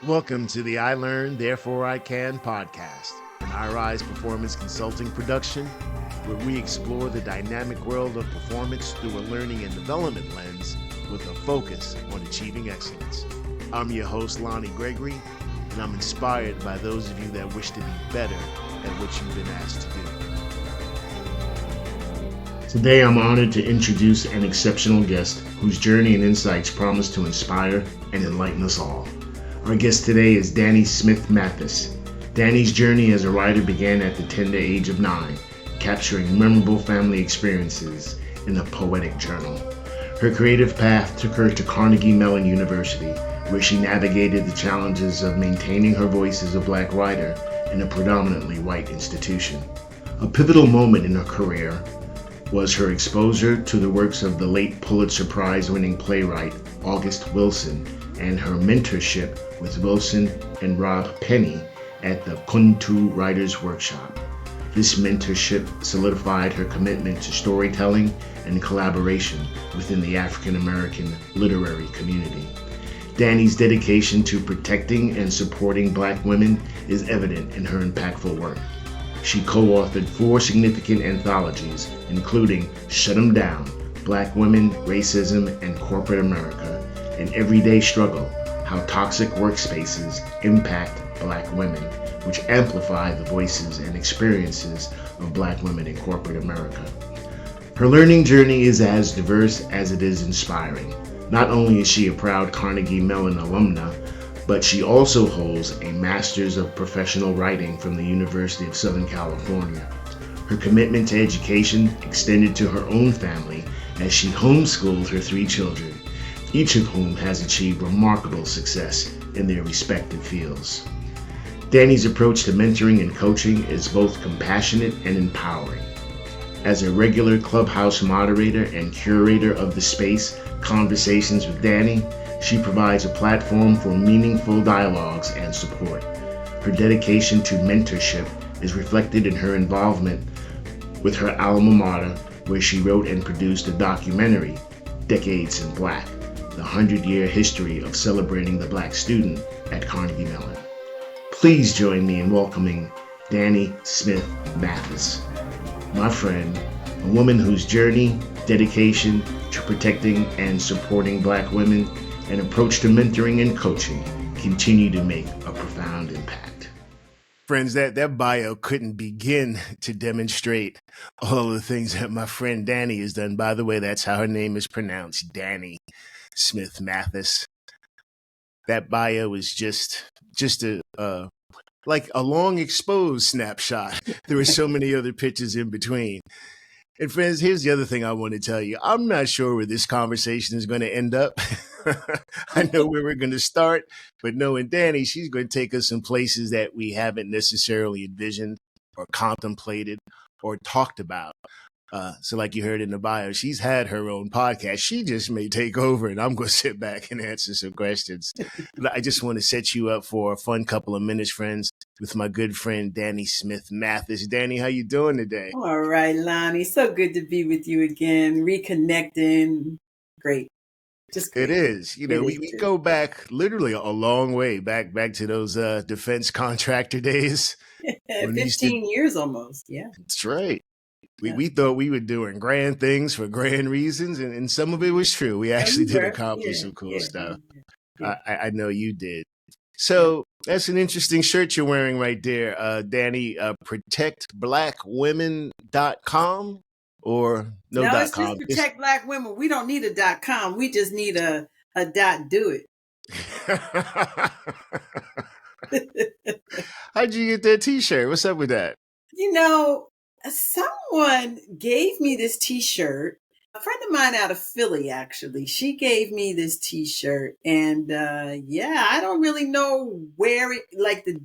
Welcome to the I Learn, Therefore I Can podcast, an iRise performance consulting production where we explore the dynamic world of performance through a learning and development lens with a focus on achieving excellence. I'm your host, Lonney Gregory, and I'm inspired by those of you that wish to be better at what you've been asked to do. Today, I'm honored to introduce an exceptional guest whose journey and insights promise to inspire and enlighten us all. Our guest today is Danny Smith Mathis. Danny's journey as a writer began at the tender age of 9, capturing memorable family experiences in a poetic journal. Her creative path took her to Carnegie Mellon University, where she navigated the challenges of maintaining her voice as a Black writer in a predominantly white institution. A pivotal moment in her career was her exposure to the works of the late Pulitzer Prize-winning playwright August Wilson and her mentorship with Wilson and Rob Penny at the Kuntu Writers Workshop. This mentorship solidified her commitment to storytelling and collaboration within the African American literary community. Danny's dedication to protecting and supporting Black women is evident in her impactful work. She co-authored 4 significant anthologies, including Shut 'Em Down, Black Women, Racism, and Corporate America, and Everyday Struggle, How Toxic Workspaces Impact Black Women, which amplify the voices and experiences of Black women in corporate America. Her learning journey is as diverse as it is inspiring. Not only is she a proud Carnegie Mellon alumna, but she also holds a Master's of Professional Writing from the University of Southern California. Her commitment to education extended to her own family as she homeschooled her 3 children, each of whom has achieved remarkable success in their respective fields. Danny's approach to mentoring and coaching is both compassionate and empowering. As a regular Clubhouse moderator and curator of the space Conversations with Danny, she provides a platform for meaningful dialogues and support. Her dedication to mentorship is reflected in her involvement with her alma mater, where she wrote and produced a documentary, Decades in Black, the 100-year history of celebrating the Black student at Carnegie Mellon. Please join me in welcoming Danny Smith Mathis, my friend, a woman whose journey, dedication to protecting and supporting Black women, and approach to mentoring and coaching continue to make a profound impact. Friends, that bio couldn't begin to demonstrate all of the things that my friend Danny has done. By the way, that's how her name is pronounced, Danny Smith Mathis. That bio is just a like a long exposed snapshot. There were so many other pictures in between. And friends, here's the other thing I want to tell you. I'm not sure where this conversation is going to end up. I know where we're going to start, but knowing Danny, she's going to take us in places that we haven't necessarily envisioned or contemplated or talked about. So like you heard in the bio, she's had her own podcast. She just may take over and I'm going to sit back and answer some questions. But I just want to set you up for a fun couple of minutes, friends, with my good friend, Danny Smith Mathis. Danny, how you doing today? All right, Lonnie. So good to be with you again, reconnecting. Great. Just great. It is. You know, we go back literally a long way, back to those defense contractor days. 15 years almost. Yeah. That's right. We thought we were doing grand things for grand reasons, and some of it was true. We actually did accomplish some cool stuff. Yeah. I know you did. So that's an interesting shirt you're wearing right there, Danny. ProtectBlackWomen.com or no it's dot com? Just Protect Black Women. We don't need a .com. We just need a .do it. How'd you get that T-shirt? What's up with that? You know, someone gave me this T-shirt. A friend of mine out of Philly, actually, she gave me this T-shirt, and I don't really know where it, like the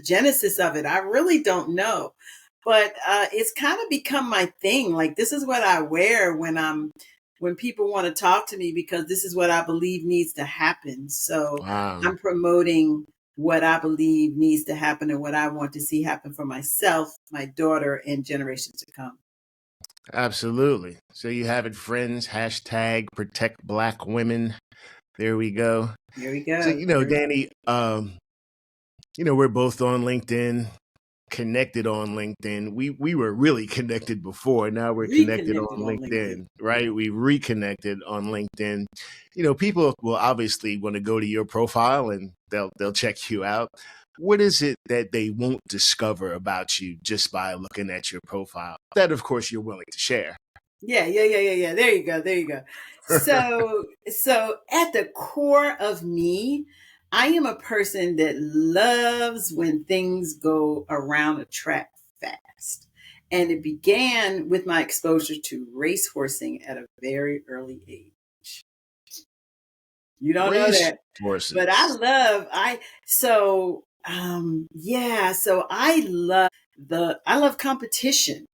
genesis of it. I really don't know, but it's kind of become my thing. Like, this is what I wear when people want to talk to me, because this is what I believe needs to happen. So wow. I'm promoting what I believe needs to happen and what I want to see happen for myself, my daughter, and generations to come. Absolutely. So you have it, friends, hashtag Protect Black Women. There we go. Here we So, go. Danny, we're both on LinkedIn, connected on LinkedIn. We were really connected before. Now we're connected on Reconnected on LinkedIn. LinkedIn, right? We reconnected on LinkedIn. People will obviously want to go to your profile and they'll check you out. What is it that they won't discover about you just by looking at your profile? That, of course, you're willing to share. Yeah. There you go. There you go. So at the core of me, I am a person that loves when things go around a track fast. And it began with my exposure to racehorsing at a very early age. You don't know Race that, but horses. I love competition.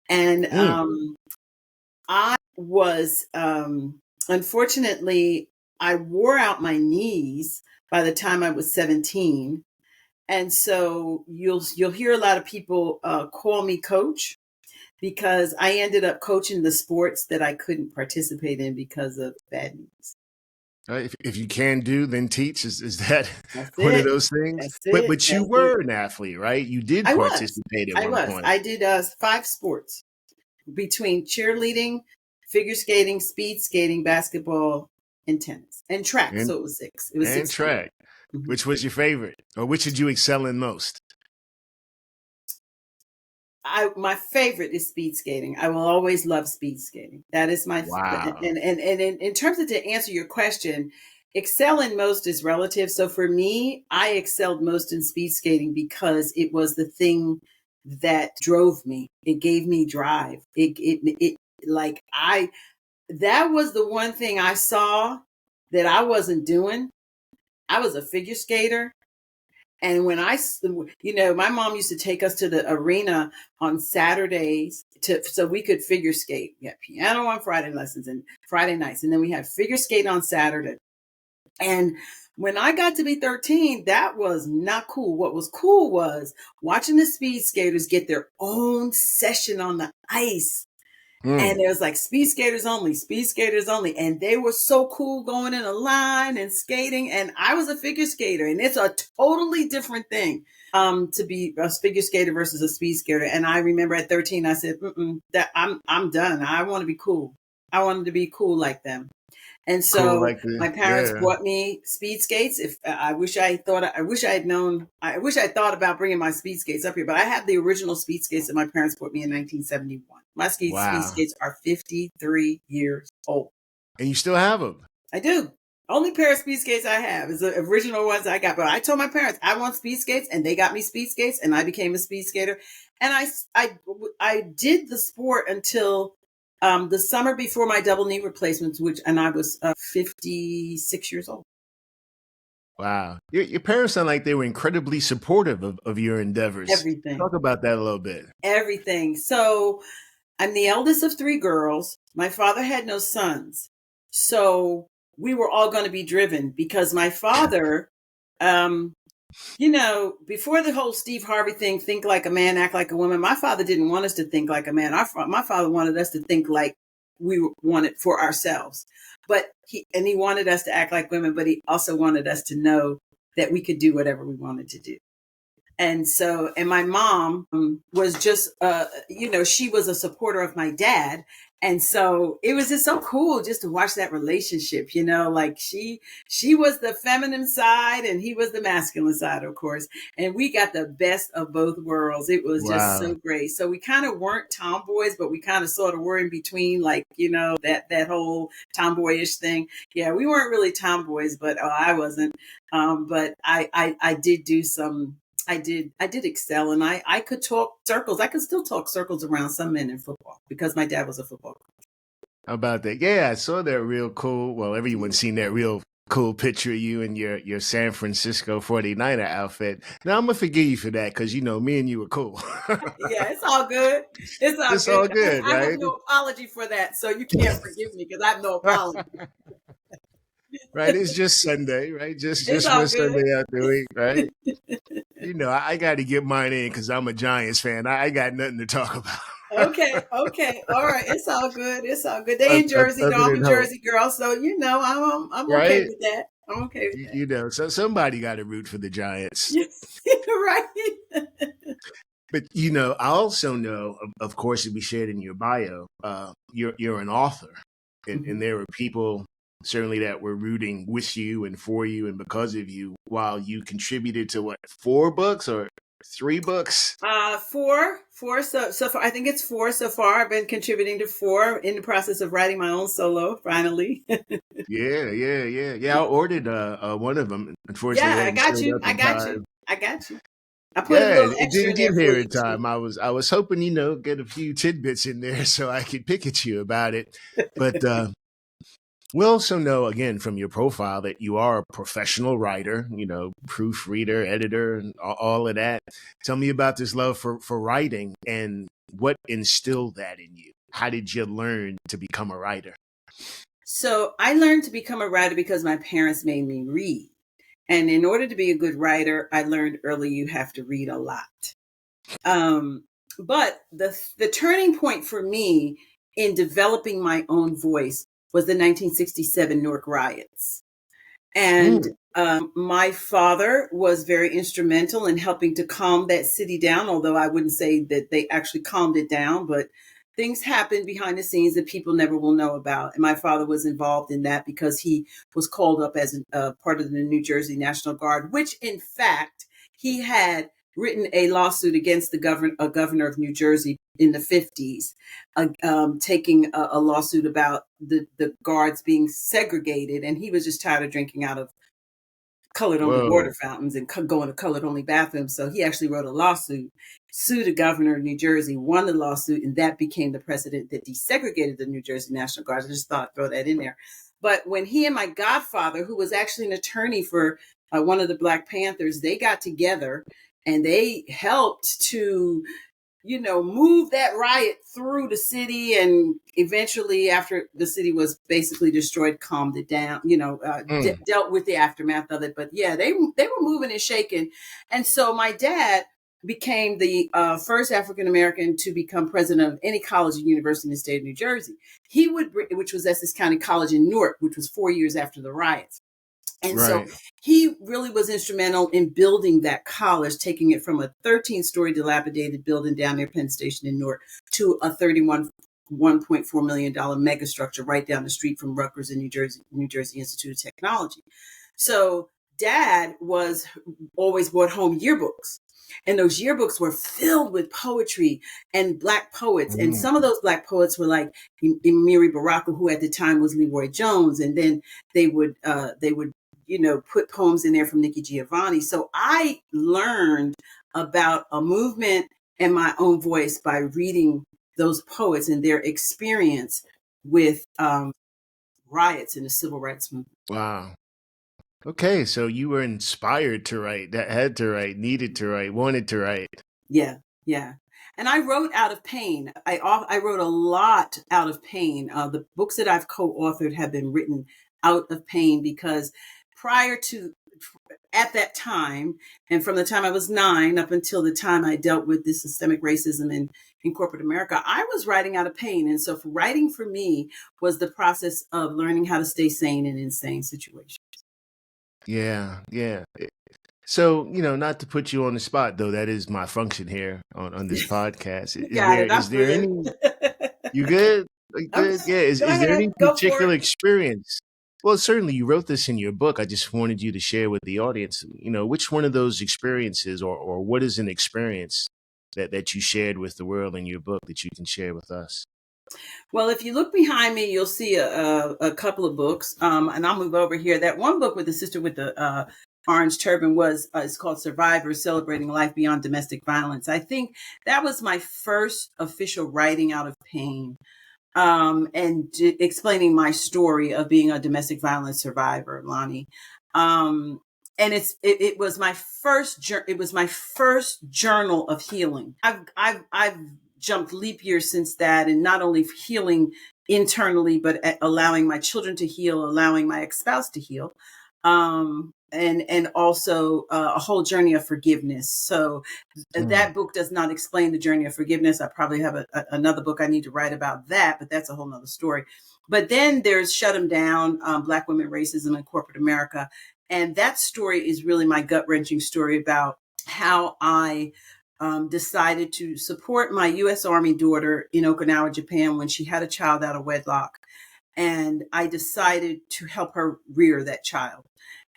And Mm. I was unfortunately, I wore out my knees by the time I was 17. And so you'll hear a lot of people call me coach because I ended up coaching the sports that I couldn't participate in because of bad knees. If you can do, then teach. Is that That's one of it. those things? That's But it. you That's it. were an athlete, right? You did I was. participate at I one was. point. I did 5 sports between cheerleading, figure skating, speed skating, basketball, and tennis, and track. And So it was 6. It was and 6 sports. track. Mhm. Which was your favorite? Or which did you excel in most? My favorite is speed skating. I will always love speed skating. That is my Wow. and in terms of to answer your question, excelling most is relative. So for me, I excelled most in speed skating because it was the thing that drove me. It gave me drive. It like I that was the one thing I saw that I wasn't doing. I was a figure skater. And my mom used to take us to the arena on Saturdays so we could figure skate. We had piano on Friday lessons and Friday nights, and then we had figure skate on Saturday. And when I got to be 13, that was not cool. What was cool was watching the speed skaters get their own session on the ice. And Mm. it was like speed skaters only, speed skaters only. And they were so cool going in a line and skating. And I was a figure skater, and it's a totally different thing to be a figure skater versus a speed skater. And I remember at 13, I said, that I'm done. I want to be cool. I wanted to be cool like them. And Cool so like the my parents yeah. bought me speed skates. If I wish I thought, I wish I had known, I wish I thought about bringing my speed skates up here. But I have the original speed skates that my parents bought me in 1971. My speed Wow. skates are 53 years old. And you still have them. I do. Only pair of speed skates I have is the original ones I got. But I told my parents I want speed skates, and they got me speed skates, and I became a speed skater. And I did the sport until the summer before my double knee replacements, and I was 56 years old. Wow. Your parents sound like they were incredibly supportive of your endeavors. Everything, Talk about that a little bit. everything. So I'm the eldest of 3 girls. My father had no sons. So we were all going to be driven because my father, um, before the whole Steve Harvey thing, think like a man, act like a woman, my father didn't want us to think like a man. My father wanted us to think like we wanted for ourselves. But he wanted us to act like women, but he also wanted us to know that we could do whatever we wanted to do. And my mom was just, she was a supporter of my dad. And so it was just so cool just to watch that relationship, like she was the feminine side and he was the masculine side, of course. And we got the best of both worlds. It was just Wow. so great. So we kind of weren't tomboys, but we kind of sort of were in between, like, that whole tomboyish thing. Yeah, we weren't really tomboys, but I wasn't. But I did do some. I did excel, and I could talk circles. I could still talk circles around some men in football because my dad was a football coach. How about that? Yeah, I saw that real cool. Well, everyone's seen that real cool picture of you in your San Francisco 49er outfit. Now, I'm going to forgive you for that because, me and you were cool. Yeah, it's all good. It's all It's good. all good, I have right? no apology for that, so you can't forgive me because I have no apology. Right? It's just Sunday, right? Just It's just all one good. Sunday out the week, right? I got to get mine in because I'm a Giants fan. I got nothing to talk about. Okay, okay, all right. It's all good. It's all good. They in Jersey, though. Other I'm than a hope, Jersey girl, so I'm okay right? with that. I'm okay with that. So somebody got to root for the Giants. Right. But I also know, of course, that we shared in your bio, you're an author, and Mhm. there were people certainly that were rooting with you and for you and because of you, while you contributed to what, 4 books or 3 books? Four. So far, I think it's four so far. I've been contributing to four in the process of writing my own solo. Finally, Yeah. I ordered one of them. Unfortunately, yeah, it I hadn't got showed you. up I in got you. time. I got you. I put a Yeah, little it extra didn't in there get for here you in too. time. I was hoping, get a few tidbits in there so I could pick at you about it. But we also know, again, from your profile that you are a professional writer, proofreader, editor, and all of that. Tell me about this love for writing and what instilled that in you. How did you learn to become a writer? So I learned to become a writer because my parents made me read. And in order to be a good writer, I learned early you have to read a lot. Um, but the turning point for me in developing my own voice was the 1967 Newark riots. And Mm, my father was very instrumental in helping to calm that city down, although I wouldn't say that they actually calmed it down, but things happened behind the scenes that people never will know about. And my father was involved in that because he was called up as part of the New Jersey National Guard, which in fact he had written a lawsuit against the governor of New Jersey in the 50s, taking a lawsuit about the guards being segregated. And he was just tired of drinking out of colored only whoa. water fountains and going to colored only bathrooms. So he actually wrote a lawsuit, sued the governor of New Jersey, won the lawsuit, and that became the precedent that desegregated the New Jersey National Guards. I just thought I'd throw that in there. But when he and my godfather, who was actually an attorney for one of the Black Panthers, they got together and they helped to move that riot through the city, and eventually, after the city was basically destroyed, calmed it down. Mm, Dealt with the aftermath of it. But yeah, they were moving and shaking, and so my dad became the first African American to become president of any college or university in the state of New Jersey. Which was Essex County College in Newark, which was 4 years after the riots. And so right. he really was instrumental in building that college, taking it from a 13-story dilapidated building down near Penn Station in Newark to a $1.4 million megastructure right down the street from Rutgers in New Jersey Institute of Technology. So dad was always brought home yearbooks. And those yearbooks were filled with poetry and Black poets. And Mm, some of those Black poets were like Amiri Baraka, who at the time was Leroy Jones. And then they would put poems in there from Nikki Giovanni. So I learned about a movement and my own voice by reading those poets and their experience with riots in the civil rights movement. wow. Okay, so you were inspired to write, that had to write, needed to write, wanted to write. Yeah, yeah. And I wrote out of pain. I wrote a lot out of pain. The books that I've co-authored have been written out of pain because prior to at that time, and from the time I was 9 up until the time I dealt with this systemic racism in corporate America, I was writing out of pain. And so writing for me was the process of learning how to stay sane in insane situations. Yeah. So, not to put you on the spot, though, that is my function here on this podcast. You Is got there it. I'm is there good. any you good? Are you I'm good? good. Yeah. Is Go is there ahead. any Go for particular it. experience? Well, certainly you wrote this in your book. I just wanted you to share with the audience, which one of those experiences or what is an experience that you shared with the world in your book that you can share with us? Well, if you look behind me, you'll see a couple of books. And I'll move over here. That one book with the sister with the orange turban was is called Survivors Celebrating Life Beyond Domestic Violence. I think that was my first official writing out of pain, and explaining my story of being a domestic violence survivor, Lonney. Um, and it was my first journal of healing. I've jumped leap years since that, and not only healing internally, but allowing my children to heal, allowing my ex-spouse to heal. and also a whole journey of forgiveness. So that book does not explain the journey of forgiveness. I probably have another book I need to write about that, but that's a whole nother story. But then there's Shut 'Em Down, Black Women, Racism in Corporate America. And that story is really my gut-wrenching story about how I decided to support my U.S. Army daughter in Okinawa, Japan, when she had a child out of wedlock. And I decided to help her rear that child.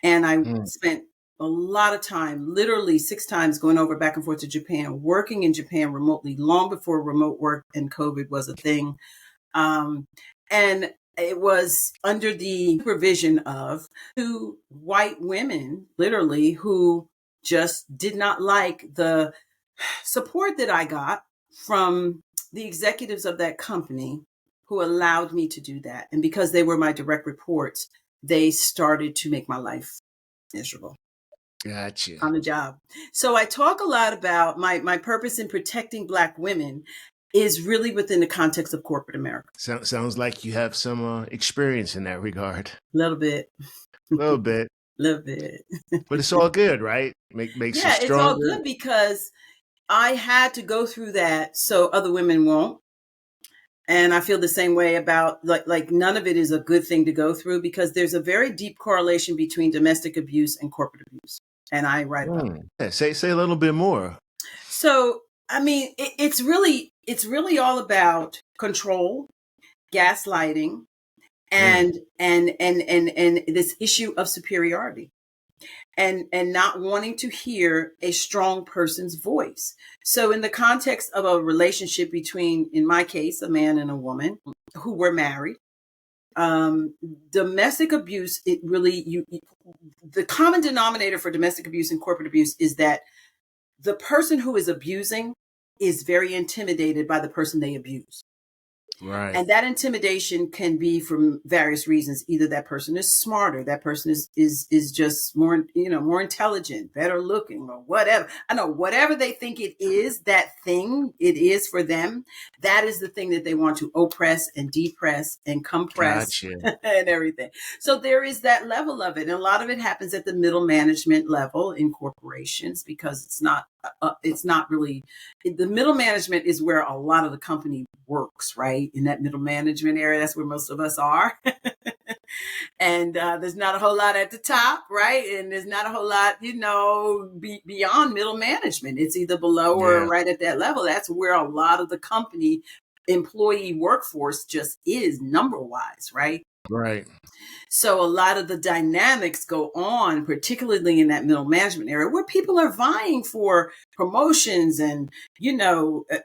And I spent a lot of time, literally 6 times, going over back and forth to Japan, working in Japan remotely, long before remote work and COVID was a thing. And it was under the supervision of 2 white women, literally, who just did not like the support that I got from the executives of that company, who allowed me to do that. And because they were my direct reports, they started to make my life miserable. Gotcha. On the job. So I talk a lot about my purpose in protecting Black women is really within the context of corporate America. Sounds like you have some experience in that regard. A little bit. A little bit. Little bit. But it's all good, right? Makes you stronger. It's all good because I had to go through that so other women won't. And I feel the same way about like none of it is a good thing to go through, because there's a very deep correlation between domestic abuse and corporate abuse. And I write about it. Yeah, say a little bit more. So, I mean, it's really all about control, gaslighting, and this issue of superiority. And not wanting to hear a strong person's voice. So in the context of a relationship between, in my case, a man and a woman who were married, domestic abuse, it really, the common denominator for domestic abuse and corporate abuse is that the person who is abusing is very intimidated by the person they abuse. Right. And that intimidation can be from various reasons. Either that person is smarter, that person is just more, more intelligent, better looking, or whatever. I know whatever they think it is, that thing it is for them, that is the thing that they want to oppress and depress and compress. Gotcha. And everything. So there is that level of it. And a lot of it happens at the middle management level in corporations, because it's not really, the middle management is where a lot of the company works, right? In that middle management area, that's where most of us are. And there's not a whole lot at the top, right? And there's not a whole lot, beyond middle management. It's either below or right at that level. That's where a lot of the company employee workforce just is number-wise, right? Right. So a lot of the dynamics go on, particularly in that middle management area, where people are vying for promotions and,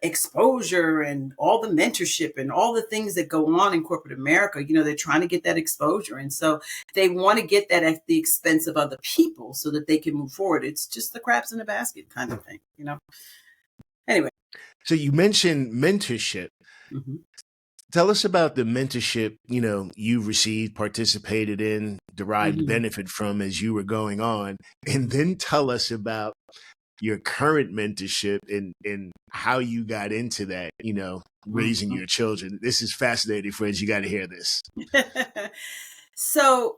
exposure and all the mentorship and all the things that go on in corporate America. They're trying to get that exposure. And so they want to get that at the expense of other people so that they can move forward. It's just the crabs in the basket kind of thing, Anyway. So you mentioned mentorship. Mm-hmm. Tell us about the mentorship, you received, participated in, derived benefit from as you were going on. And then tell us about your current mentorship and how you got into that, raising your children. This is fascinating, friends. You got to hear this. So,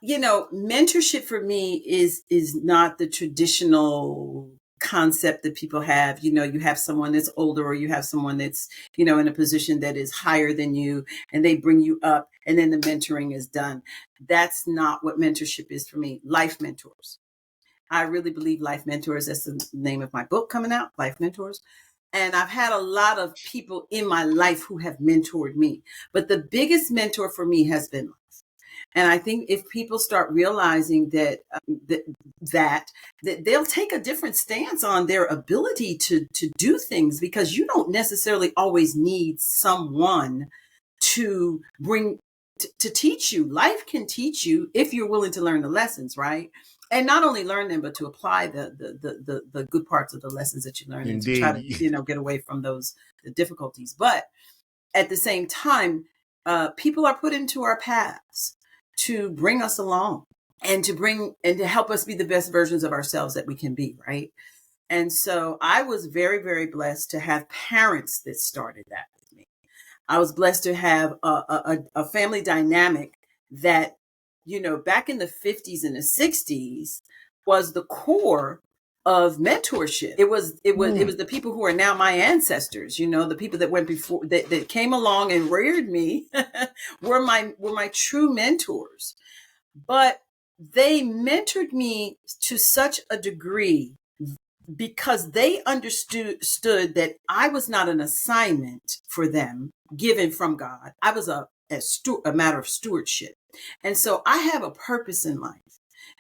mentorship for me is not the traditional concept that people have. You have someone that's older, or you have someone that's, in a position that is higher than you, and they bring you up, and then the mentoring is done. That's not what mentorship is for me. Life mentors. I really believe life mentors. That's the name of my book coming out, Life Mentors. And I've had a lot of people in my life who have mentored me, but the biggest mentor for me has been life. And I think if people start realizing that they'll take a different stance on their ability to do things, because you don't necessarily always need someone to bring to teach you. Life can teach you if you're willing to learn the lessons, right? And not only learn them, but to apply the good parts of the lessons that you learn, and to try to get away from the difficulties. But at the same time, people are put into our paths to bring us along, and to help us be the best versions of ourselves that we can be, right? And so I was very, very blessed to have parents that started that with me. I was blessed to have a family dynamic that back in the 50s and the 60s was the core of mentorship. It was the people who are now my ancestors, the people that went before, that came along and reared me, were my true mentors. But they mentored me to such a degree because they understood that I was not an assignment for them given from God. I was a matter of stewardship. And so I have a purpose in life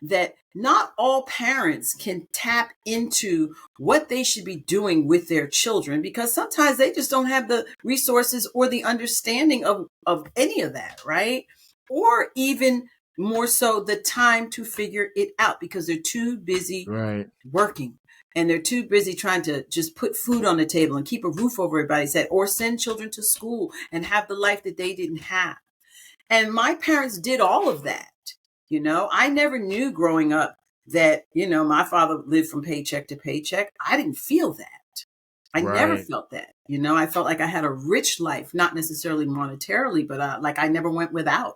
that not all parents can tap into what they should be doing with their children, because sometimes they just don't have the resources or the understanding of any of that, right? Or even more so, the time to figure it out, because they're too busy working. And they're too busy trying to just put food on the table and keep a roof over everybody's head, or send children to school and have the life that they didn't have. And my parents did all of that. I never knew growing up that, my father lived from paycheck to paycheck. I didn't feel that. I never felt that. I felt like I had a rich life, not necessarily monetarily, but like I never went without.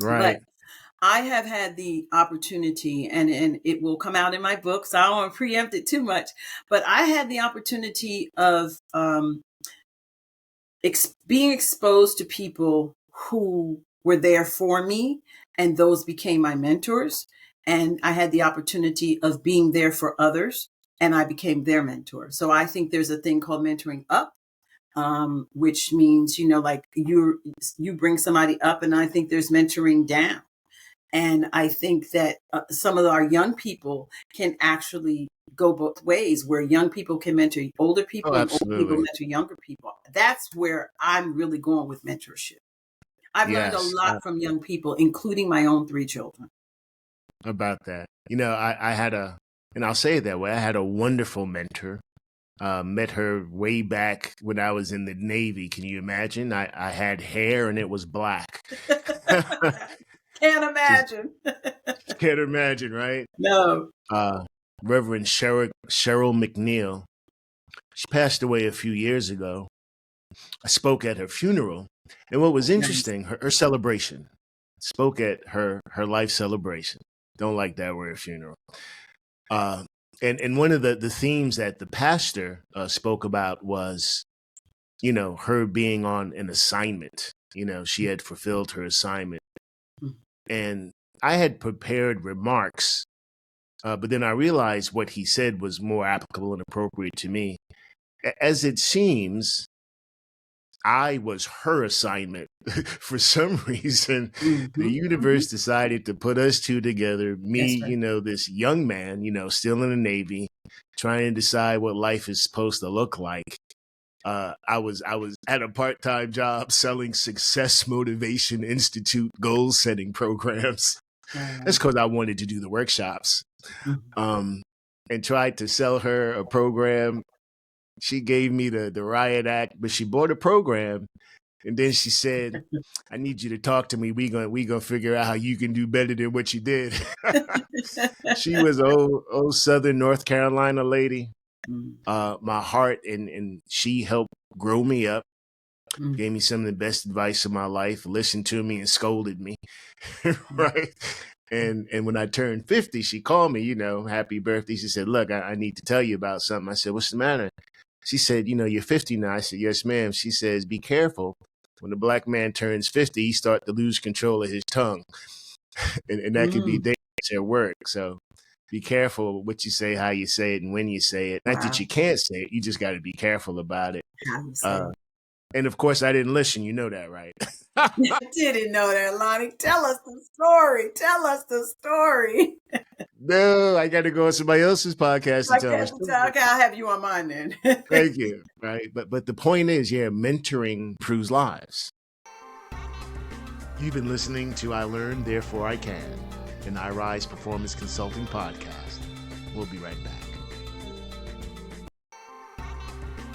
Right. But I have had the opportunity, and it will come out in my book, so I don't want to preempt it too much, but I had the opportunity of being exposed to people who were there for me, and those became my mentors. And I had the opportunity of being there for others, and I became their mentor. So I think there's a thing called mentoring up, which means, like you bring somebody up, and I think there's mentoring down. And I think that some of our young people can actually go both ways, where young people can mentor older people and old people mentor younger people. That's where I'm really going with mentorship. I've learned a lot from young people, including my own 3 children. About that. I had and I'll say it that way, I had a wonderful mentor. Met her way back when I was in the Navy. Can you imagine? I had hair and it was black. Can't imagine. Can't imagine, right? No. Reverend Cheryl McNeil. She passed away a few years ago. I spoke at her funeral. And what was interesting, her celebration. Spoke at her life celebration. Don't like that word, funeral. And one of the themes that the pastor spoke about was, her being on an assignment. She had fulfilled her assignment. And I had prepared remarks, but then I realized what he said was more applicable and appropriate to me. As it seems, I was her assignment. For some reason, the universe decided to put us two together. Me, this young man, still in the Navy, trying to decide what life is supposed to look like. I was at a part-time job selling Success Motivation Institute goal-setting programs. That's because I wanted to do the workshops. And tried to sell her a program. She gave me the riot act, but she bought a program, and then she said, "I need you to talk to me. We gonna figure out how you can do better than what you did." She was old Southern North Carolina lady. My heart, and she helped grow me up. Gave me some of the best advice of my life. Listened to me and scolded me, right? And when I turned 50, she called me. Happy birthday. She said, "Look, I need to tell you about something." I said, "What's the matter?" She said, "You're 50 now." I said, "Yes, ma'am." She says, "Be careful. When a black man turns 50, he starts to lose control of his tongue. and that can be dangerous at work. So be careful what you say, how you say it, and when you say it. Not that you can't say it. You just got to be careful about it." And of course, I didn't listen. You know that, right? I didn't know that, Lonney. Tell us the story. Tell us the story. No, I got to go on somebody else's podcast and tell us. Okay, I'll have you on mine then. Thank you. Right, but the point is, mentoring improves lives. You've been listening to I Learn, Therefore I Can, an I Rise Performance Consulting podcast. We'll be right back.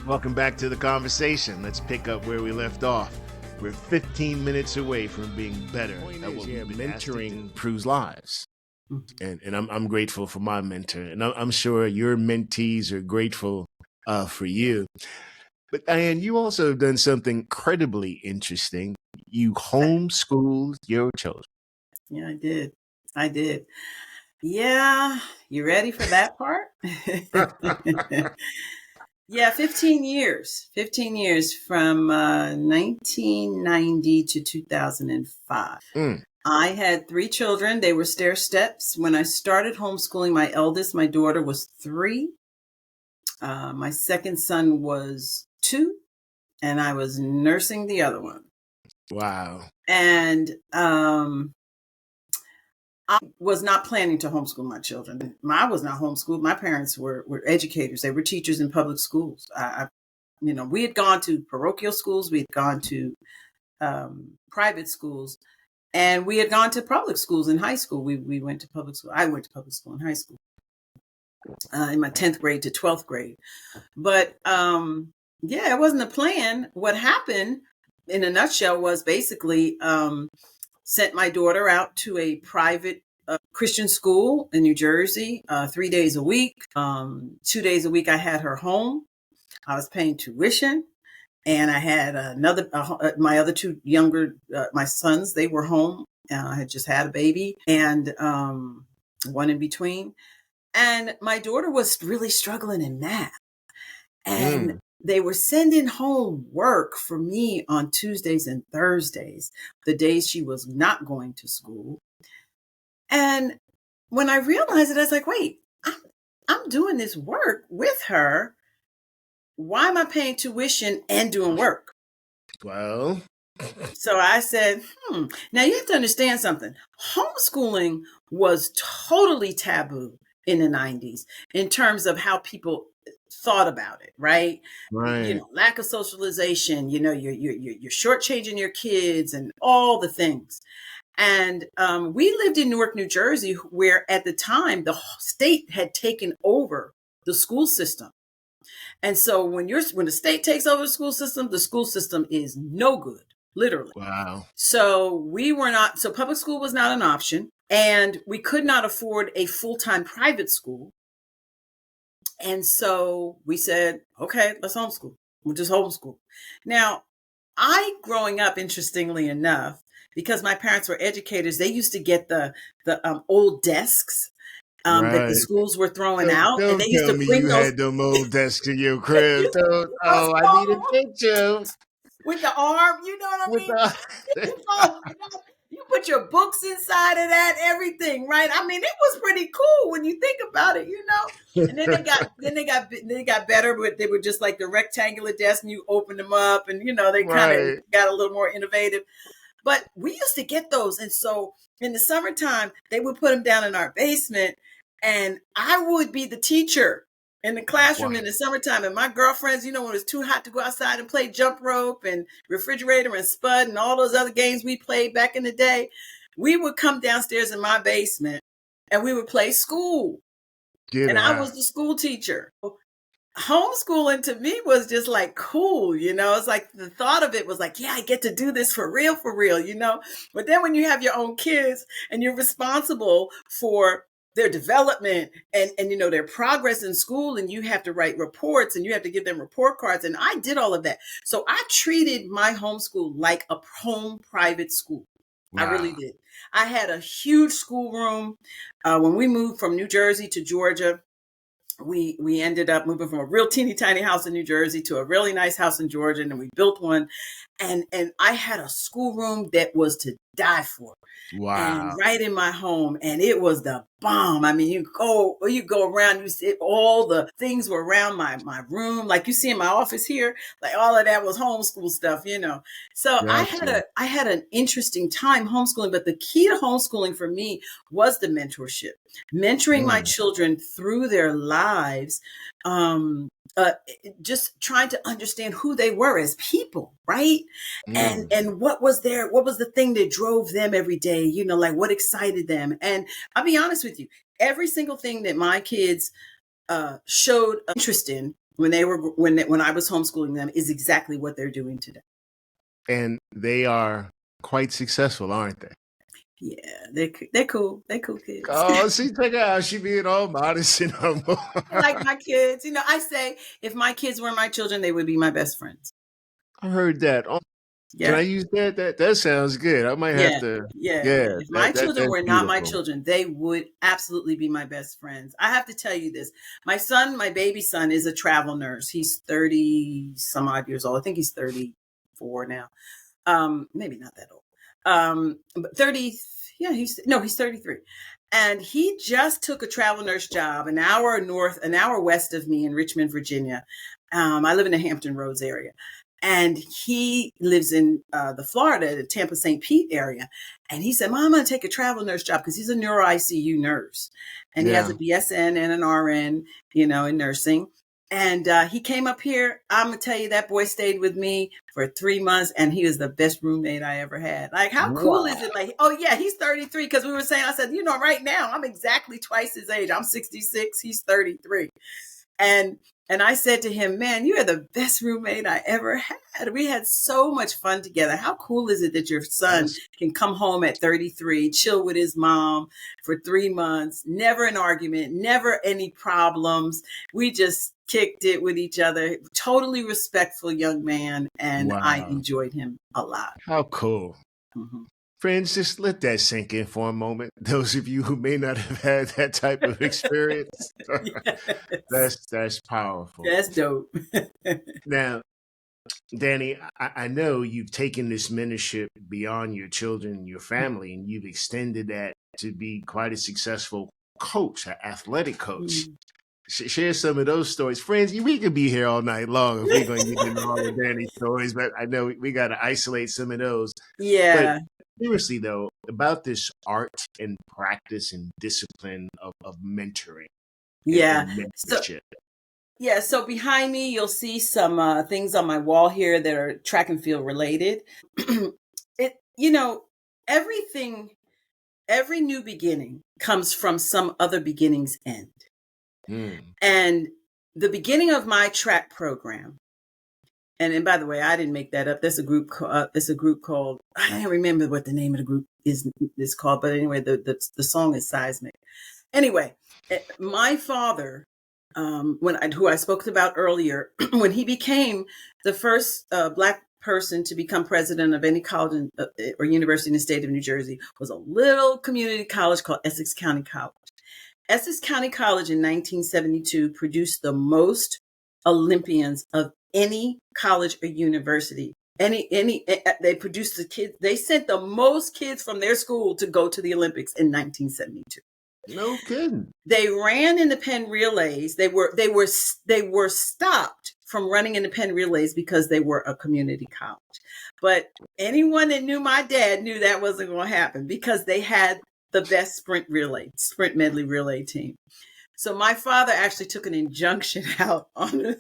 Welcome back to the conversation. Let's pick up where we left off. We're 15 minutes away from being better at what mentoring improves lives. And I'm grateful for my mentor, and I'm sure your mentees are grateful for you. But Diane, you also have done something incredibly interesting. You homeschooled your children. Yeah, I did. I did. Yeah. You ready for that part? Yeah, 15 years. 15 years from 1990 to 2005. Mm. I had 3 children. They were stair steps. When I started homeschooling my eldest, my daughter was 3. My second son was 2, and I was nursing the other one. Wow. And I was not planning to homeschool my children. I was not homeschooled. My parents were educators. They were teachers in public schools. We had gone to parochial schools. We had gone to private schools. And we had gone to public schools in high school. We went to public school. I went to public school in high school, in my 10th grade to 12th grade. But yeah, it wasn't a plan. What happened in a nutshell was basically sent my daughter out to a private Christian school in New Jersey 3 days a week. 2 days a week I had her home. I was paying tuition. And I had my other 2 younger, my sons, they were home. I had just had a baby and one in between. And my daughter was really struggling in math. And they were sending home work for me on Tuesdays and Thursdays, the days she was not going to school. And when I realized it, I was like, wait, I'm doing this work with her. Why am I paying tuition and doing work? Well, so I said, Now you have to understand something. Homeschooling was totally taboo in the 90s in terms of how people thought about it, right? Right. Lack of socialization, you're shortchanging your kids and all the things. And we lived in Newark, New Jersey, where at the time the state had taken over the school system. And so when the state takes over the school system is no good, literally. Wow. So public school was not an option, and we could not afford a full-time private school. And so we said, okay, let's homeschool. We'll just homeschool. Now, growing up, interestingly enough, because my parents were educators, they used to get the old desks that the schools were throwing out. Don't and they used tell to me bring you those. had them old desks in your crib. I need a picture. With the arm, you know what I mean? You put your books inside of that, everything, right? I mean, it was pretty cool when you think about it, And then they got better, but they were just like the rectangular desk, and you open them up, and they kind of got a little more innovative. But we used to get those, and so in the summertime, they would put them down in our basement, and I would be the teacher in the classroom in the summertime. And my girlfriends, when it was too hot to go outside and play jump rope and refrigerator and spud and all those other games we played back in the day, we would come downstairs in my basement and we would play school. I was the school teacher. Homeschooling to me was just like cool, it's like the thought of it was like, yeah, I get to do this for real, But then when you have your own kids and you're responsible for their development and their progress in school, and you have to write reports and you have to give them report cards. And I did all of that. So I treated my homeschool like a home private school. Wow. I really did. I had a huge schoolroom. When we moved from New Jersey to Georgia, we ended up moving from a real teeny tiny house in New Jersey to a really nice house in Georgia. And then we built one. And I had a schoolroom that was to die for. Wow. And right in my home. And it was the bomb. I mean, you go around, you see all the things were around my room. Like you see in my office here, like all of that was homeschool stuff, So gotcha. I had an interesting time homeschooling, but the key to homeschooling for me was the mentorship, mentoring my children through their lives. Just trying to understand who they were as people, right? And what was the thing that drove them every day, like what excited them. And I'll be honest with you, every single thing that my kids showed interest in when I was homeschooling them is exactly what they're doing today. And they are quite successful, aren't they? Yeah, they're cool. They're cool kids. Oh, see, check out. She being all modest and humble. Like my kids. I say if my kids were my children, they would be my best friends. I heard that. Can Yeah. I use that? That sounds good. I might have Yeah, to. yeah. Yeah, If my children that's were not my beautiful. children, they would absolutely be my best friends. I have to tell you this. My son, my baby son, is a travel nurse. He's 30 some odd years old. I think he's 34 now. Maybe not that old. But 30, yeah, he's 33. And he just took a travel nurse job an hour north, an hour west of me in Richmond, Virginia. I live in the Hampton Roads area. And he lives in the Florida, the Tampa St. Pete area. And he said, Mom, I'm going to take a travel nurse job because he's a neuro ICU nurse. And he has Yeah. a BSN and an RN, in nursing. And he came up here. I'm going to tell you, that boy stayed with me for 3 months, and he was the best roommate I ever had. Like, how cool is Wow. it? Like, oh, yeah, he's 33, because we were saying, I said, right now, I'm exactly twice his age. I'm 66. He's 33. And I said to him, man, you are the best roommate I ever had. We had so much fun together. How cool is it that your son That's can come home at 33, chill with his mom for 3 months, never an argument, never any problems. We just kicked it with each other. Totally respectful young man. And I wow. enjoyed him a lot. How cool. Mhm. Friends, just let that sink in for a moment. Those of you who may not have had that type of experience, Yes. that's powerful. That's dope. Now, Danny, I know you've taken this mentorship beyond your children and your family, and you've extended that to be quite a successful coach, an athletic coach. Mhm. Share some of those stories. Friends, we could be here all night long if we're going to get into all of Danny's stories, but I know we got to isolate some of those. But Yeah. seriously, though, about this art and practice and discipline of mentoring Yeah. and So, mentorship. yeah, so behind me, you'll see some things on my wall here that are track and field related. it, everything, every new beginning comes from some other beginning's end. Mm. And the beginning of my track program, and by the way, I didn't make that up. There's a group. There's a group called, I don't remember what the name of the group is called, but anyway, the song is Seismic. Anyway, my father, who I spoke about earlier, when he became the first Black person to become president of any college or university in the state of New Jersey, was a little community college called Essex County College. Essex County College in 1972 produced the most Olympians of any college or university. They produced the kids. They sent the most kids from their school to go to the Olympics in 1972. No kidding. They ran in the Penn relays. They were stopped from running in the Penn relays because they were a community college. But anyone that knew my dad knew that wasn't going to happen because they had the best sprint medley relay team. So my father actually took an injunction out on the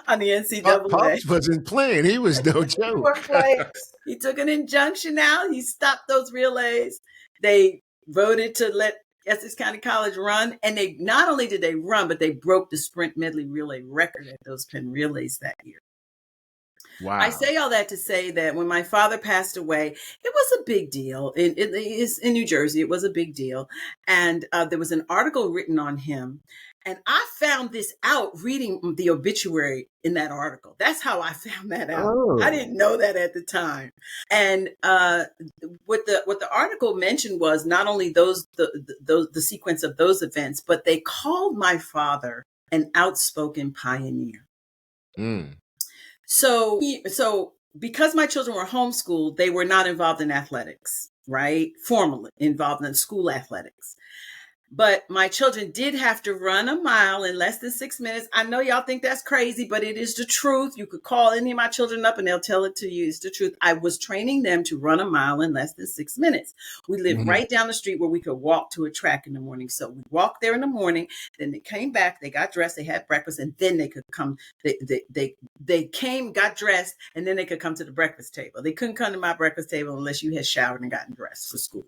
NCAA. Pops wasn't playing. He was no He wasn't joke. playing. He took an injunction out. He stopped those relays. They voted to let Essex County College run, and they not only did they run, but they broke the sprint medley relay record at those Penn relays that year. I Wow. say all that to say that when my father passed away, it was a big deal. In New Jersey, it was a big deal. And there was an article written on him. And I found this out reading the obituary in that article. That's how I found that out. I Oh. didn't know that at the time. And what the article mentioned was not only the sequence of those events, but they called my father an outspoken pioneer. Mm. So because my children were homeschooled, they were not involved in athletics, right? Formally involved in school athletics. But my children did have to run a mile in less than 6 minutes. I know y'all think that's crazy, but it is the truth. You could call any of my children up and they'll tell it to you. It's the truth. I was training them to run a mile in less than 6 minutes. We lived Mhm. right down the street where we could walk to a track in the morning. So we walked there in the morning. Then they came back, they got dressed, they had breakfast, and then they could come. They came, got dressed, and then they could come to the breakfast table. They couldn't come to my breakfast table unless you had showered and gotten dressed for school.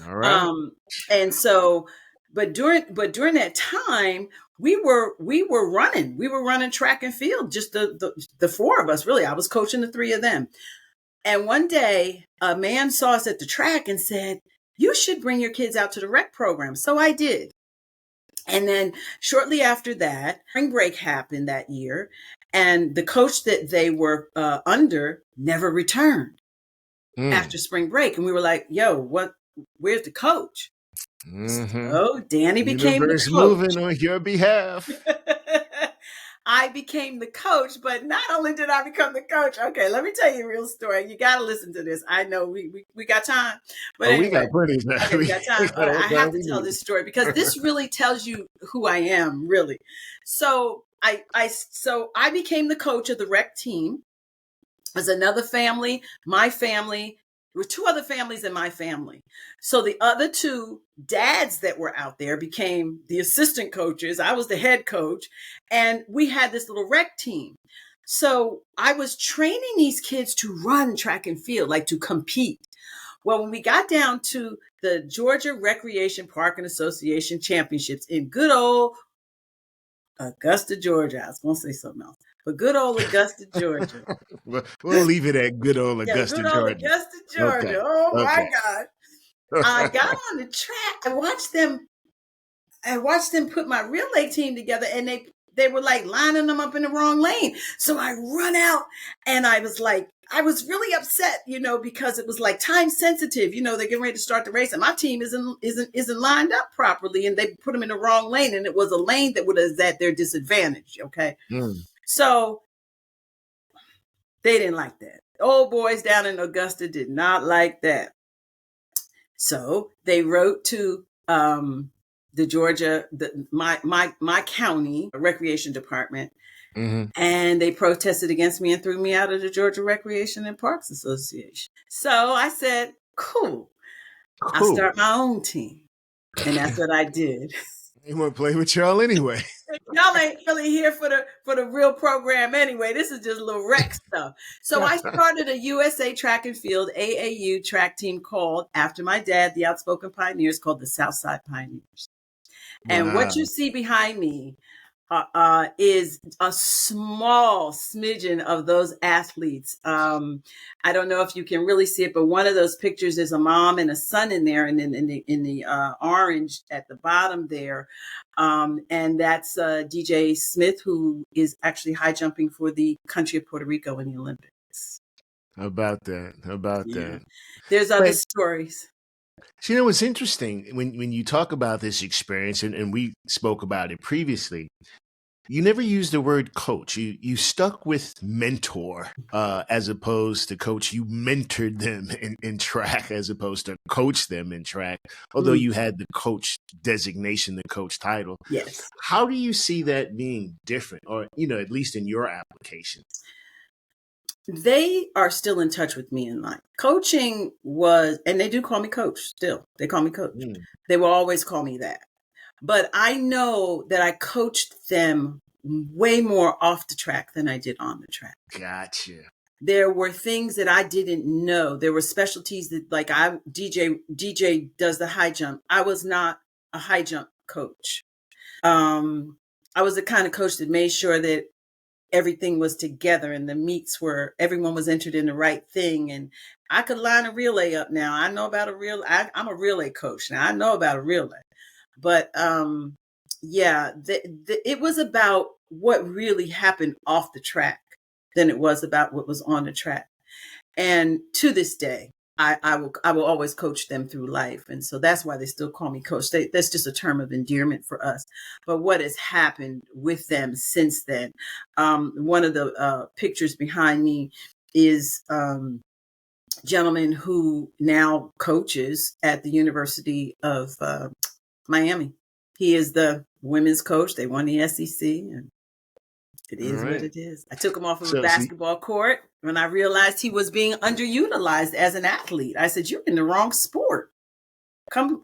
All right. And so, but during that time, we were running. We were running track and field, just the four of us, really. I was coaching the three of them. And one day, a man saw us at the track and said, "You should bring your kids out to the rec program." So I did. And then shortly after that, spring break happened that year. And the coach that they were under never returned after spring break. And we were like, yo, where's the coach? So Danny became the Universe coach. moving on your behalf. I became the coach, but not only did I become the coach. Okay, let me tell you a real story. You got to listen to this. I know we got time, but We got anyway, plenty of time. okay, we got time. got all I time have to we tell need. this story because this really tells you who I am, really. So I became the coach of the rec team. There's another family, my family. There were two other families in my family. So the other two dads that were out there became the assistant coaches. I was the head coach, and we had this little rec team. So I was training these kids to run track and field, like to compete. Well, when we got down to the Georgia Recreation Park and Association Championships in good old Augusta, Georgia, I was going to say something else, but good old Augusta, Georgia. We'll leave it at good old Yeah, Augusta, good old Georgia. Augusta, Okay. Georgia. Oh my Okay. God. I got on the track. I watched them put my relay team together, and they were like lining them up in the wrong lane. So I run out, and I was really upset, because it was like time sensitive. They're getting ready to start the race, and my team isn't lined up properly, and they put them in the wrong lane, and it was a lane that was at their disadvantage. Okay. So they didn't like that. Old boys down in Augusta did not like that. So they wrote to the Georgia, my county recreation department, and they protested against me and threw me out of the Georgia Recreation and Parks Association. So I said, cool. I'll start my own team. And that's what I did. They want to play with y'all anyway. Y'all ain't really here for the real program anyway. This is just a little rec stuff. So I started a USA track and field AAU track team called, after my dad, the outspoken pioneers, called the Southside Pioneers. And what you see behind me is a small smidgen of those athletes. I don't know if you can really see it, but one of those pictures is a mom and a son in there, and in the orange at the bottom there, and that's DJ Smith, who is actually high jumping for the country of Puerto Rico in the Olympics. About that. There's other stories. So, what's interesting when you talk about this experience, and we spoke about it previously, you never used the word coach. You stuck with mentor as opposed to coach. You mentored them in track as opposed to coach them in track, although you had the coach designation, the coach title. Yes. How do you see that being different, or, at least in your application? They are still in touch with me in life. Coaching was, and they do call me coach still. They call me coach. They will always call me that. But I know that I coached them way more off the track than I did on the track. Gotcha. There were things that I didn't know. There were specialties that, like, DJ does the high jump. I was not a high jump coach. I was the kind of coach that made sure that everything was together and the meets everyone was entered in the right thing. And I could line a relay up now. I know about I'm a relay coach now. I know about a relay. But it was about what really happened off the track than it was about what was on the track. And to this day, I will always coach them through life. And so that's why they still call me coach. That's just a term of endearment for us. But what has happened with them since then? One of the pictures behind me is gentleman who now coaches at the University of Miami. He is the women's coach. They won the SEC, and it is what it is. I took him off of a basketball court when I realized he was being underutilized as an athlete. I said, "You're in the wrong sport. Come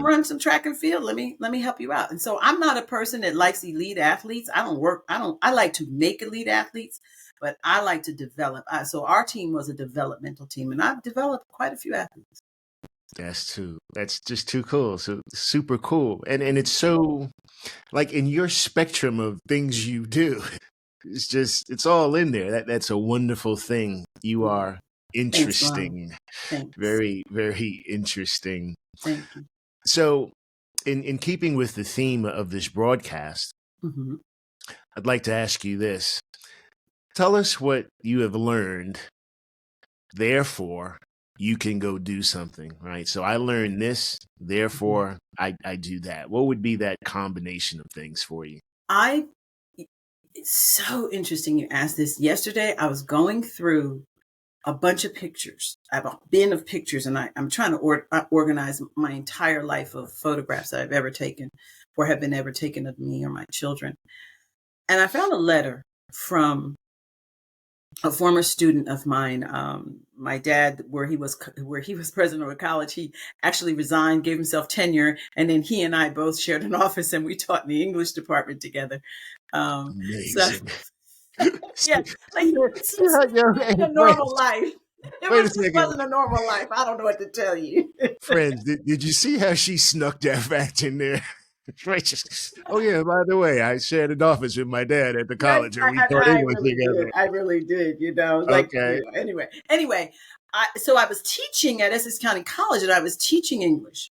run some track and field. Let me help you out." And so I'm not a person that likes elite athletes. I like to make elite athletes, but I like to develop. So our team was a developmental team, and I've developed quite a few athletes. That's just too cool. So super cool. And it's so, like, in your spectrum of things you do, it's all in there. That's a wonderful thing. You are interesting. Thanks. Very, very interesting. Thank you. So in keeping with the theme of this broadcast, I'd like to ask you this. Tell us what you have learned. Therefore, you can go do something, right? So I learned this, therefore I do that. What would be that combination of things for you? I It's so interesting you asked this. Yesterday, I was going through a bunch of pictures. I have a bin of pictures, and I'm trying to organize my entire life of photographs that I've ever taken or have been ever taken of me or my children. And I found a letter from a former student of mine. My dad, where he was president of a college, he actually resigned, gave himself tenure, and then he and I both shared an office, and we taught in the English department together. So Amazing. yeah, like it's just Hey, a normal life. wait a Just second. wasn't a normal life. I don't know what to tell you. Friends, did you see how she snuck that fact in there? Right, oh yeah, by the way, I shared an office with my dad at the Right? college and we taught I English really did. together. I really did. Okay. Anyway. So I was teaching at Essex County College, and I was teaching English.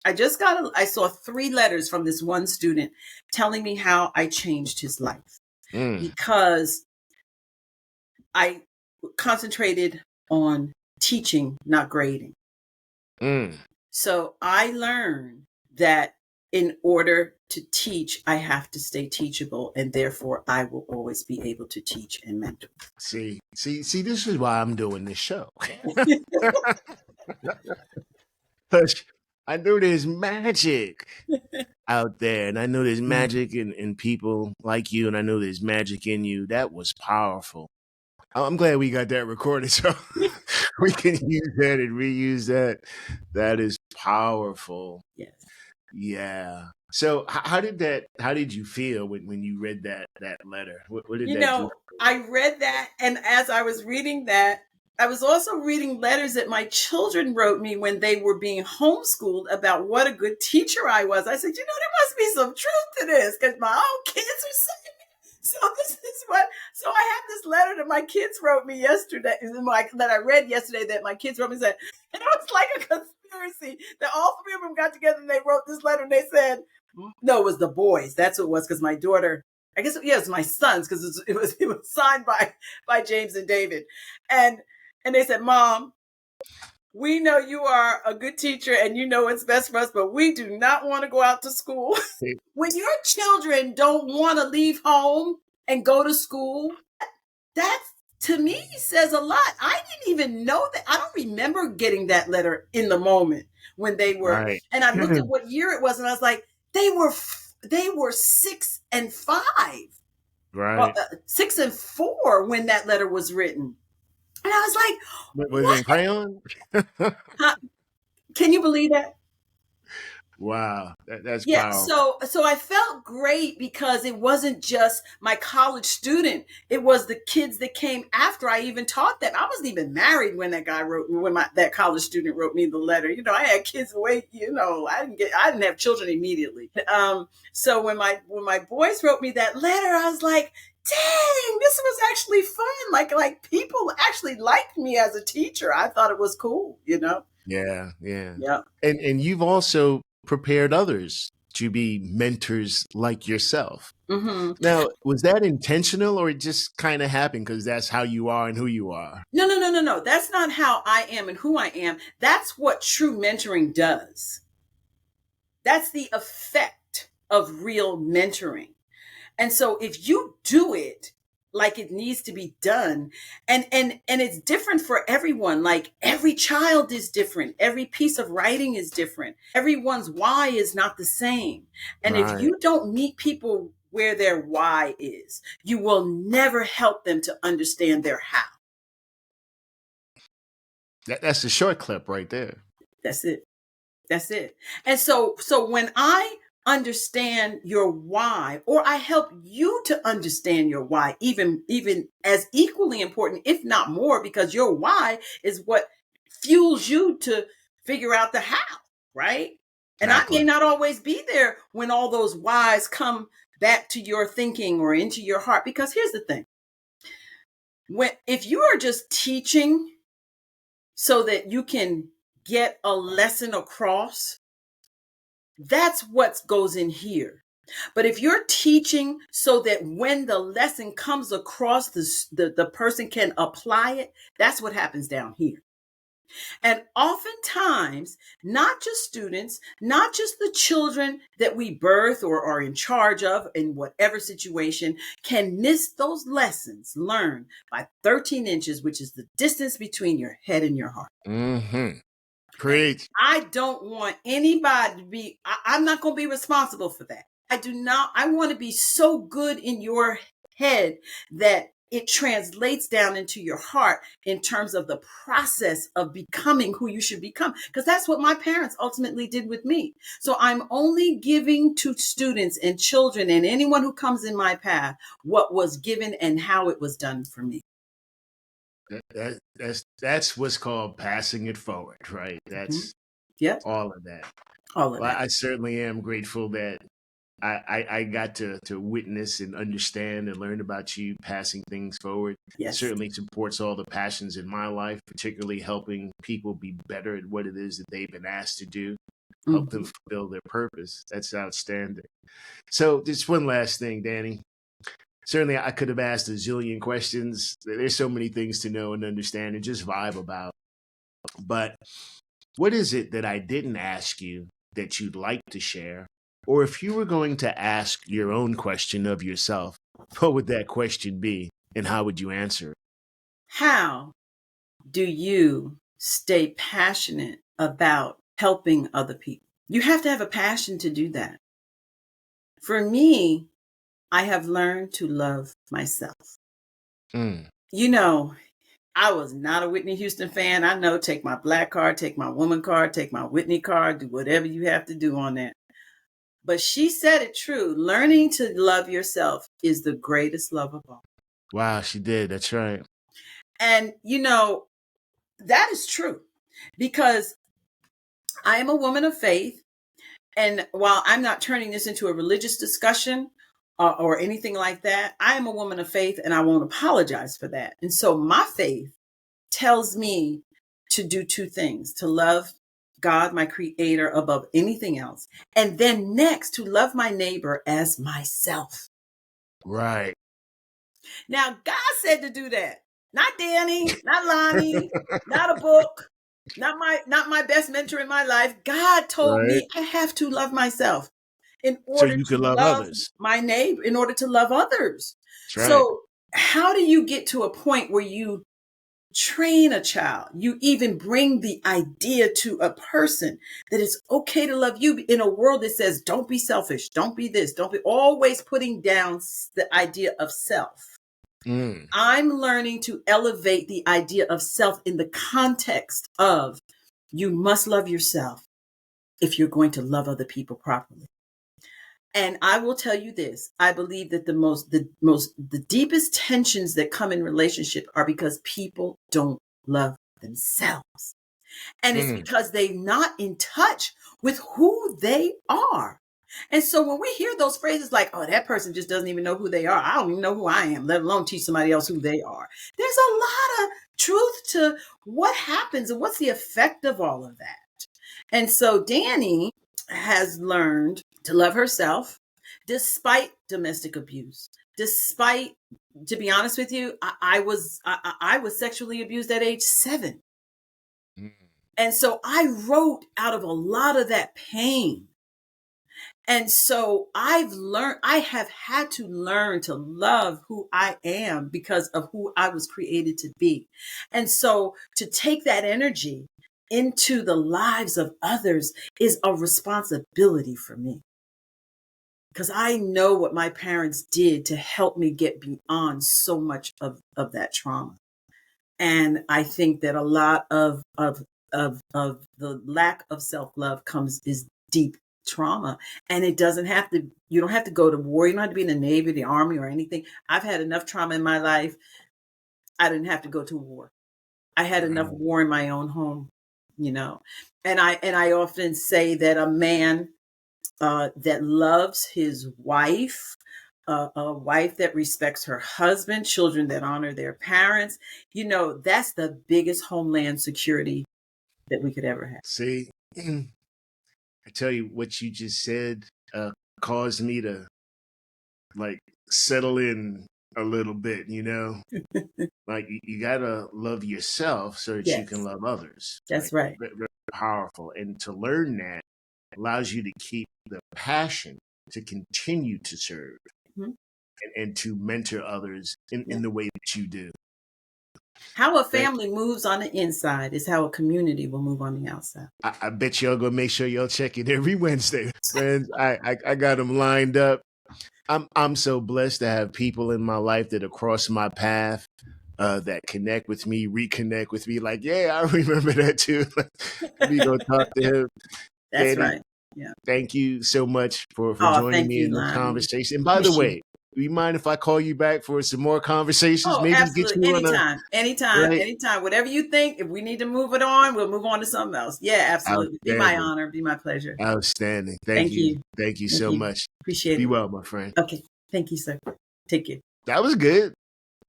I saw 3 letters from this one student telling me how I changed his life because I concentrated on teaching, not grading. So I learned that in order to teach, I have to stay teachable, and therefore I will always be able to teach and mentor. See, this is why I'm doing this show. Because I know there's magic out there, and I know there's magic in people like you, and I know there's magic in you. That was powerful. I'm glad we got that recorded so we can use that and reuse that. That is powerful. Yes. Yeah. So how did you feel when you read that letter? What did that do? I read that, and as I was reading that, I was also reading letters that my children wrote me when they were being homeschooled about what a good teacher I was. I said, there must be some truth to this because my own kids are saying so. So I have this letter that my kids wrote me yesterday, that I read yesterday, that my kids wrote me, said, and it was like a conspiracy that all 3 of them got together and they wrote this letter, and they said, no, it was the boys. That's what it was, because my daughter, I guess, it was my sons, because it was signed by James and David, and they said, Mom, we know you are a good teacher and you know what's best for us, but we do not want to go out to school. When your children don't want to leave home and go to school, that to me says a lot. I didn't even know that. I don't remember getting that letter in the moment when they were. Right. And I looked at what year it was, and I was like, they were 6 and 5, right? 6 and 4 when that letter was written. And I was like, was it in crayon? Can you believe that? Wow, that's powerful. So I felt great because it wasn't just my college student; it was the kids that came after I even taught them. I wasn't even married when that guy that college student wrote me the letter. I had kids wait. I didn't have children immediately. So when my boys wrote me that letter, I was like, dang, this was actually fun. Like people actually liked me as a teacher. I thought it was cool. Yeah. And you've also prepared others to be mentors like yourself. Mm-hmm. Now, was that intentional, or it just kind of happened because that's how you are and who you are? No. That's not how I am and who I am. That's what true mentoring does. That's the effect of real mentoring. And so if you do it like it needs to be done, and it's different for everyone. Like every child is different. Every piece of writing is different. Everyone's why is not the same. And if you don't meet people where their why is, you will never help them to understand their how. That's the short clip right there. That's it. And so when I understand your why, or I help you to understand your why, even as equally important, if not more, because your why is what fuels you to figure out the how, right? And exactly. I may not always be there when all those whys come back to your thinking or into your heart, because here's the thing. If you are just teaching so that you can get a lesson across, that's what goes in here. But if you're teaching so that when the lesson comes across, the person can apply it, that's what happens down here. And oftentimes, not just students, not just the children that we birth or are in charge of in whatever situation, can miss those lessons learned by 13 inches, which is the distance between your head and your heart. Mm-hmm. And Preach. I don't want anybody to be, I'm not going to be responsible for that. I want to be so good in your head that it translates down into your heart in terms of the process of becoming who you should become. Because that's what my parents ultimately did with me. So I'm only giving to students and children and anyone who comes in my path what was given and how it was done for me. That's what's called passing it forward, right? That's Yep. all of that. All of Well, that. I certainly am grateful that I got to witness and understand and learn about you passing things forward. It Yes. certainly supports all the passions in my life, particularly helping people be better at what it is that they've been asked to do, help them fulfill their purpose. That's outstanding. So just one last thing, Danny. Certainly I could have asked a zillion questions. There's so many things to know and understand and just vibe about. But what is it that I didn't ask you that you'd like to share? Or if you were going to ask your own question of yourself, what would that question be and how would you answer it? How do you stay passionate about helping other people? You have to have a passion to do that. For me, I have learned to love myself. Mm. You know, I was not a Whitney Houston fan. I know, take my black card, take my woman card, take my Whitney card, do whatever you have to do on that. But she said it true. Learning to love yourself is the greatest love of all. Wow, she did. That's right. And, that is true because I am a woman of faith. And while I'm not turning this into a religious discussion or anything like that, I am a woman of faith and I won't apologize for that. And so my faith tells me to do two things: to love God, my creator, above anything else. And then next, to love my neighbor as myself. Right. Now, God said to do that. Not Danny, not Lonney, not a book, not my best mentor in my life. God told Right. me I have to love myself in So order you to can love love others. my neighbor, in order to love others. That's right. So how do you get to a point where you train a child, you even bring the idea to a person that it's okay to love you in a world that says, don't be selfish, don't be this, don't be, always putting down the idea of self? Mm. I'm learning to elevate the idea of self in the context of you must love yourself if you're going to love other people properly. And I will tell you this, I believe that the deepest tensions that come in relationship are because people don't love themselves. And it's Mm. because they're not in touch with who they are. And so when we hear those phrases like, oh, that person just doesn't even know who they are, I don't even know who I am, let alone teach somebody else who they are. There's a lot of truth to what happens and what's the effect of all of that. And so Danny has learned to love herself despite domestic abuse, despite, to be honest with you, I was sexually abused at age 7. Mm. And so I wrote out of a lot of that pain. And so I have had to learn to love who I am because of who I was created to be. And so to take that energy into the lives of others is a responsibility for me. Because I know what my parents did to help me get beyond so much of that trauma. And I think that a lot of the lack of self-love is deep trauma. And it doesn't have to, you don't have to go to war. You don't have to be in the Navy, the Army, or anything. I've had enough trauma in my life. I didn't have to go to war. I had enough war in my own home, And I often say that a man that loves his wife, a wife that respects her husband, children that honor their parents, that's the biggest homeland security that we could ever have. See, I tell you what you just said caused me to like settle in a little bit, like you gotta love yourself so that you can Yes, love others. that's Like right. very, very powerful. And to learn that allows you to keep the passion to continue to serve Mhm. and to mentor others Yeah. in the way that you do. How a Thank family moves on the inside is how a community will move on the outside. I bet y'all gonna make sure y'all check it every Wednesday, friends. I got them lined up. I'm so blessed to have people in my life that across my path that connect with me, reconnect with me. Like, yeah, I remember that too. Let me go talk to him. That's Danny, right. Yeah. thank you so much for Oh, joining thank me you, in this Lonnie. conversation. And by the Miss you. way, do you mind if I call you back for some more conversations? Oh, Maybe get absolutely. you on a Anytime. Anytime. right. Anytime. Whatever you think. If we need to move it on, we'll move on to something else. Yeah, absolutely. Be my Outstanding. honor. Be my pleasure. Outstanding. Thank Thank you. you. Thank you Thank so you. much. Appreciate Be it. well, my friend. Okay. Thank you, sir. Take care. That was good.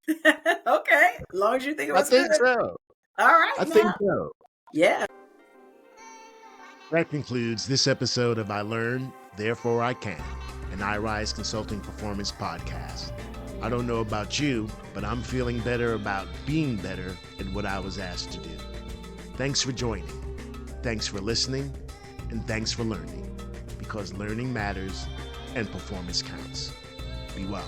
Okay. As long as you think it I was good. think so. All right I think now. so. Yeah. That concludes this episode of I Learn, Therefore I Can, an iRise Consulting Performance podcast. I don't know about you, but I'm feeling better about being better at what I was asked to do. Thanks for joining. Thanks for listening. And thanks for learning. Because learning matters and performance counts. Be well.